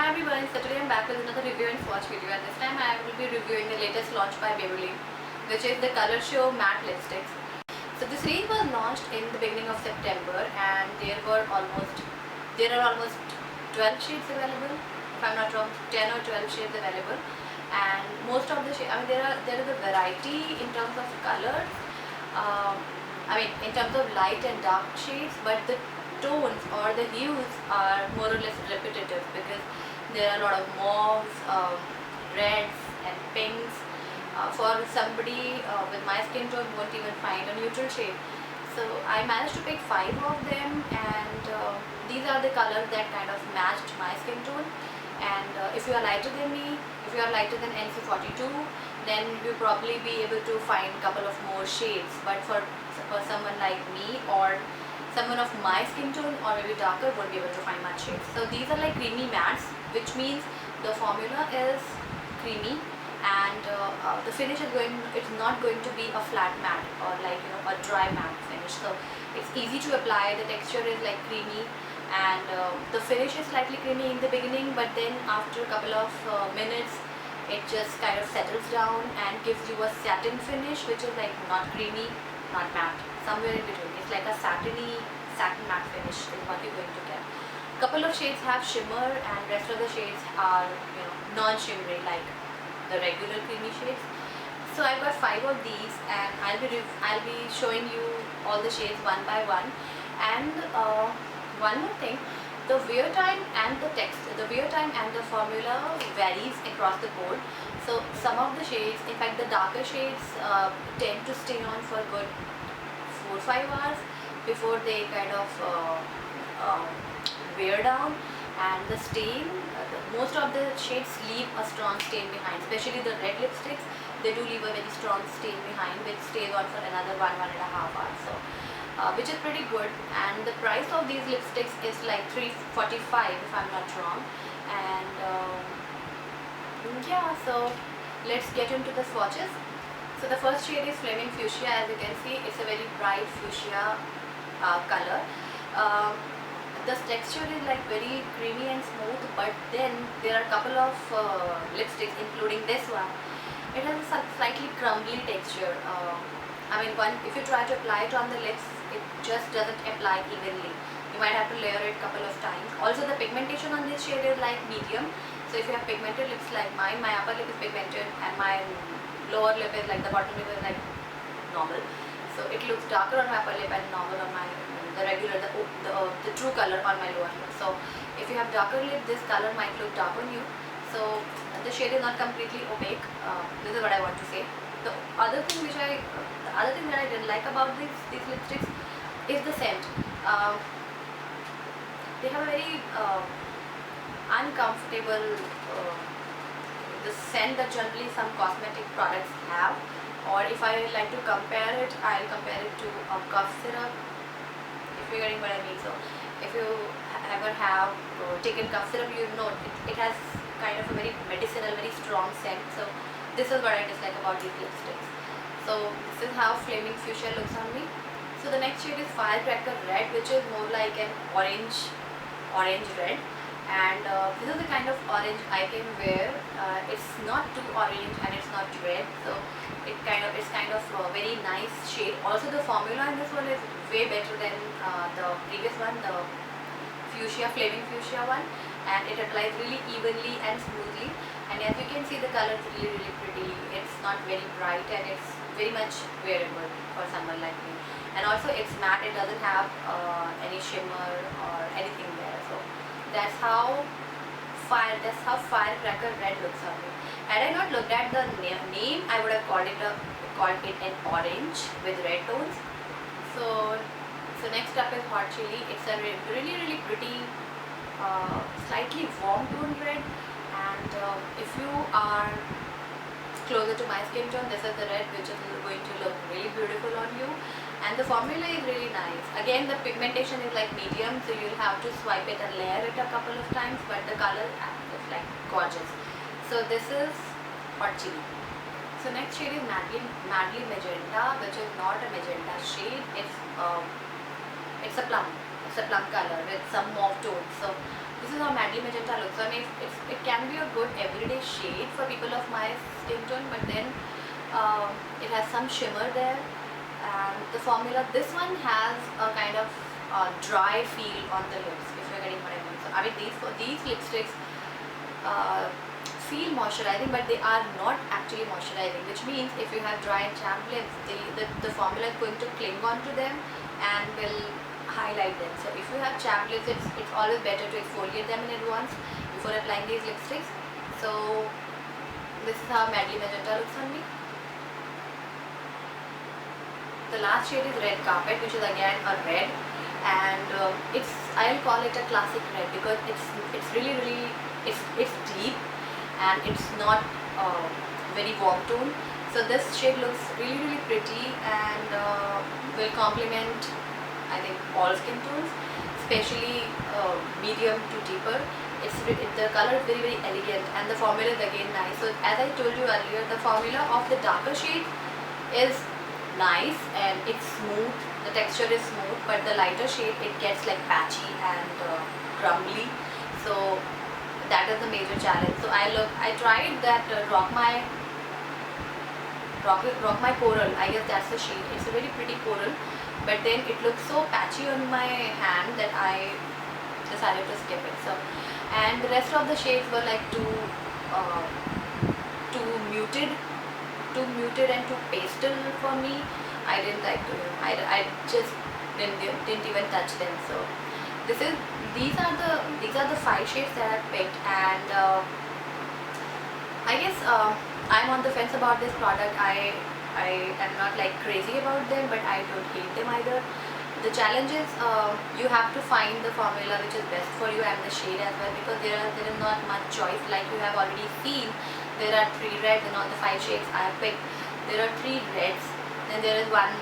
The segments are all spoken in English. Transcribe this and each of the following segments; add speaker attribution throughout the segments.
Speaker 1: Hi everyone, so today I'm back with another review and swatch video, and this time I will be reviewing the latest launch by Maybelline, which is the Color Show Matte Lipsticks. So this range was launched in the beginning of September, and there are almost 12 shades available, if I'm not wrong, 10 or 12 shades available, and most of the shades, there is a variety in terms of colors, in terms of light and dark shades, but the tones or the hues are more or less repetitive because there are a lot of mauves, reds and pinks. For somebody with my skin tone, won't even find a neutral shade. So I managed to pick 5 of them, and these are the colors that kind of matched my skin tone. And if you are lighter than me, if you are lighter than NC42, then you'll probably be able to find a couple of more shades. But for someone like me or someone of my skin tone or maybe darker, won't be able to find much shades. So these are like creamy mattes, which means the formula is creamy, and the finish is it's not going to be a flat matte or like a dry matte finish. So it's easy to apply. The texture is like creamy, and the finish is slightly creamy in the beginning, but then after a couple of minutes it just kind of settles down and gives you a satin finish, which is like not creamy, not matte, somewhere in between. It's like a satin matte finish is what you're going to get. Couple of shades have shimmer, and rest of the shades are non-shimmery like the regular creamy shades. So I've got 5 of these, and I'll be showing you all the shades one by one. And one more thing, the wear time and the formula varies across the board. So some of the shades, in fact the darker shades, tend to stay on for good 4-5 hours before they kind of wear down, and the stain, most of the shades leave a strong stain behind, especially the red lipsticks. They do leave a very strong stain behind, which stays on for another 1-1.5 hours. So which is pretty good, and the price of these lipsticks is like $3.45 if I'm not wrong. And yeah, so let's get into the swatches. So the first shade is Flaming Fuchsia. As you can see, it's a very bright fuchsia color. The texture is like very creamy and smooth, but then there are a couple of lipsticks, including this one. It has a slightly crumbly texture. If you try to apply it on the lips, it just doesn't apply evenly. You might have to layer it a couple of times. Also, the pigmentation on this shade is like medium. So if you have pigmented lips like mine, my upper lip is pigmented and my lower lip is like, the bottom lip is like normal. So it looks darker on my upper lip and normal on my the true color on my lower lip. So if you have darker lip, this color might look dark on you. So the shade is not completely opaque. This is what I want to say. The other thing that I didn't like about these lipsticks is the scent. They have a very uncomfortable the scent that generally some cosmetic products have. Or if I like to compare it, I'll compare it to a cough syrup, if you're getting what I mean. So if you ever have taken cough syrup, you know it has kind of a very medicinal, very strong scent. So this is what I dislike about these lipsticks. So this is how Flaming Fuchsia looks on me. So the next shade is Firecracker Red, which is more like an orange red. And this is the kind of orange I can wear. It's not too orange and it's not red, so it's kind of a very nice shade. Also, the formula in this one is way better than the previous one, the Flaming Fuchsia one, and it applies really evenly and smoothly. And as you can see, the color is really pretty. It's not very bright, and it's very much wearable for someone like me. And also it's matte, it doesn't have any shimmer or anything there. So that's how Firecracker Red looks on me. Had I not looked at the name, I would have called it an orange with red tones. So next up is Hot Chili. It's a really pretty, slightly warm tone red. And if you are closer to my skin tone, this is the red which is going to look really beautiful on you. And the formula is really nice. Again, the pigmentation is like medium, so you'll have to swipe it and layer it a couple of times, but the color is like gorgeous. So this is Hot Chili. So next shade is Madly Magenta, which is not a magenta shade. It's a plum color with some mauve tones. So this is how Madly Magenta looks on me. It's can be a good everyday shade for people of my skin tone, but then it has some shimmer there. And the formula, this one has a kind of dry feel on the lips, if you're getting what I mean. So I mean, these lipsticks feel moisturizing, but they are not actually moisturizing, which means if you have dry and chapped lips, the formula is going to cling on to them and will highlight them. So if you have chapped lips, it's always better to exfoliate them in advance before applying these lipsticks. So this is how Madly Magenta looks on me. The last shade is Red Carpet, which is again a red, and I'll call it a classic red because it's really it's deep and it's not very warm tone. So this shade looks really pretty and will complement, I think, all skin tones, especially medium to deeper. The color is very elegant and the formula is again nice. So as I told you earlier, the formula of the darker shade is nice and it's smooth, the texture is smooth, but the lighter shade, it gets like patchy and crumbly. So that is the major challenge. So I tried that Rock My Coral, I guess that's the shade. It's a very pretty coral, but then it looks so patchy on my hand that I decided to skip it. So, and the rest of the shades were like too muted and too pastel for me. I didn't like to. I just didn't even touch them. So these are the 5 shades that I picked, and I guess I'm on the fence about this product. I am not like crazy about them, but I don't hate them either. The challenge is you have to find the formula which is best for you and the shade as well, because there is not much choice. Like you have already seen, there are 3 reds in all the 5 shades I have picked. There are 3 reds, then there is one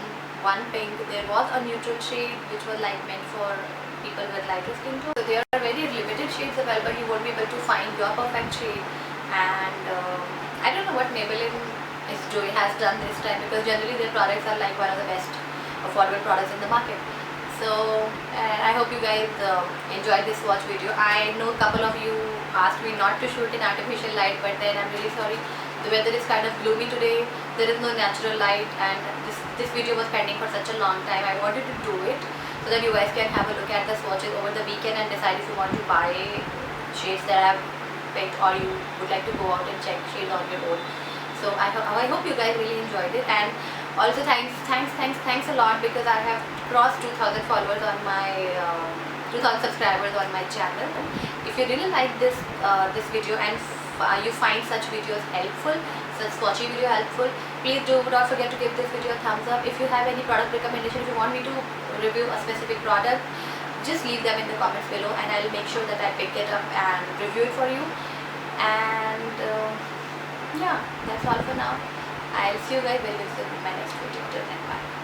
Speaker 1: pink. There was a neutral shade which was like meant for people with lighter skin tone. So there are very limited shades available. You won't be able to find your perfect shade. And I don't know what Maybelline has done this time, because generally their products are like one of the best affordable products in the market. So I hope you guys enjoyed this watch video. I know a couple of you asked me not to shoot in artificial light, but then I'm really sorry. The weather is kind of gloomy today. There is no natural light, and this video was pending for such a long time. I wanted to do it so that you guys can have a look at the swatches over the weekend and decide if you want to buy shades that I've picked, or you would like to go out and check shades on your own. So I hope you guys really enjoyed it, and also thanks a lot, because I have crossed 2,000 followers on my 2,000 subscribers on my channel. If you really like this video and you find such videos helpful, such swatchy video helpful, please do not forget to give this video a thumbs up. If you have any product recommendation, if you want me to review a specific product, just leave them in the comments below, and I'll make sure that I pick it up and review it for you. And yeah, that's all for now. I'll see you guys very soon in my next video. Till then, bye.